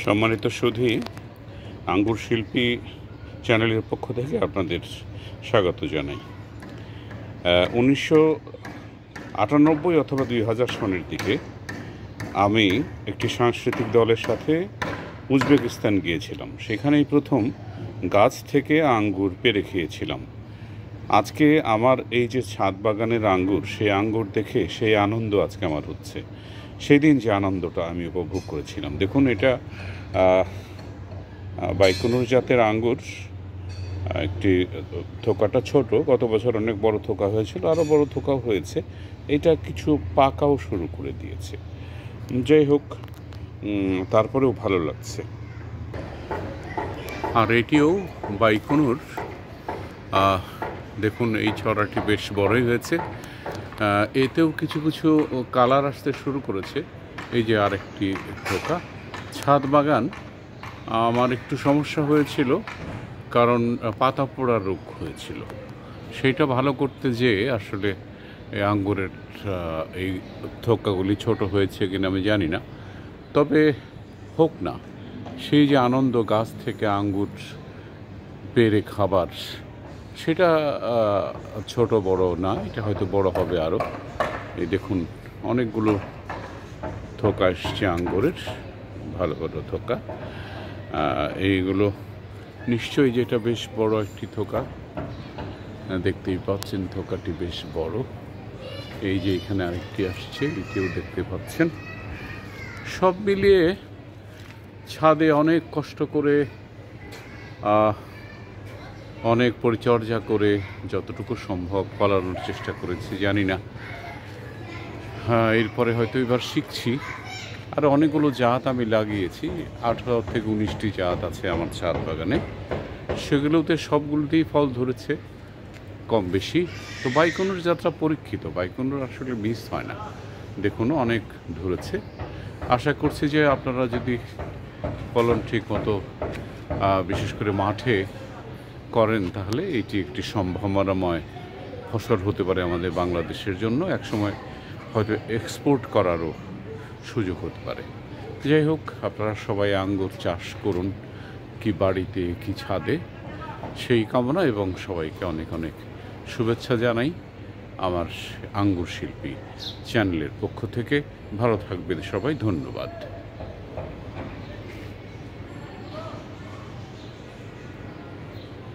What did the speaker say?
সম্মানিত সুধী, আঙ্গুর শিল্পী চ্যানেলের পক্ষ থেকে আপনাদের স্বাগত জানাই। 1998 অথবা 2000 সনের দিকে আমি একটি সাংস্কৃতিক দলের সাথে উজবেকিস্তান গিয়েছিলাম। সেখানেই প্রথম গাছ থেকে আঙ্গুর পেড়ে খেয়েছিলাম। আজকে আমার এই যে ছাদ বাগানের আঙ্গুর, সেই আঙ্গুর দেখে সেই আনন্দ আজকে আমার হচ্ছে। সেই দিন যে আনন্দটা আমি উপভোগ করেছিলাম, দেখুন এটা বাইকনুর জাতের আঙ্গুর। একটি থোকাটা ছোট, গত বছর অনেক বড় থোকা হয়েছিল, আরও বড় থোকাও হয়েছে। এটা কিছু পাকাও শুরু করে দিয়েছে। যাই হোক, তারপরেও ভালো লাগছে। আর এটিও বাইকনুর। দেখুন এই ছড়াটি বেশ বড়ই হয়েছে। এতেও কিছু কিছু কালার আসতে শুরু করেছে। এই যে আরেকটি থোকা। ছাদ বাগান আমার একটু সমস্যা হয়েছিল, কারণ পাতা পোড়া রোগ হয়েছিল। সেইটা ভালো করতে যেয়ে আসলে এই আঙ্গুরের এই থোকাগুলি ছোট হয়েছে কিনা আমি জানি না, তবে হোক না, সেই যে আনন্দ গাছ থেকে আঙ্গুর পেড়ে খাবার, সেটা ছোট বড় না, এটা হয়তো বড় হবে আরও। এই দেখুন অনেকগুলো থোকা এসছে আঙ্গুরের, ভালো ভালো থোকা। এইগুলো নিশ্চয়ই যেটা বেশ বড় একটি থোকা, দেখতেই পাচ্ছেন থোকাটি বেশ বড়। এই যে এখানে আরেকটি আসছে, এটিও দেখতে পাচ্ছেন। সব মিলিয়ে ছাদে অনেক কষ্ট করে, অনেক পরিচর্যা করে যতটুকু সম্ভব ফলানোর চেষ্টা করেছি। জানি না, এরপরে হয়তো এবার শিখছি। আর অনেকগুলো জাত আমি লাগিয়েছি, 18 থেকে 19টি জাত আছে আমার ছাদ বাগানে। সেগুলোতে সবগুলোতেই ফল ধরেছে কম বেশি। তো বাইকনুর যাত্রা পরীক্ষিত, বাইকনুর আসলে মিস হয় না। দেখুন অনেক ধরেছে। আশা করছি যে আপনারা যদি ফলন ঠিক মতো বিশেষ করে মাঠে করেন, তাহলে এটি একটি সম্ভাবনাময় ফসল হতে পারে আমাদের বাংলাদেশের জন্য। একসময় হয়তো এক্সপোর্ট করারও সুযোগ হতে পারে। যাই হোক, আপনারা সবাই আঙ্গুর চাষ করুন, কি বাড়িতে কি ছাদে, সেই কামনা এবং সবাইকে অনেক অনেক শুভেচ্ছা জানাই আমার আঙ্গুর শিল্পী চ্যানেলের পক্ষ থেকে। ভালো থাকবেন সবাই, ধন্যবাদ।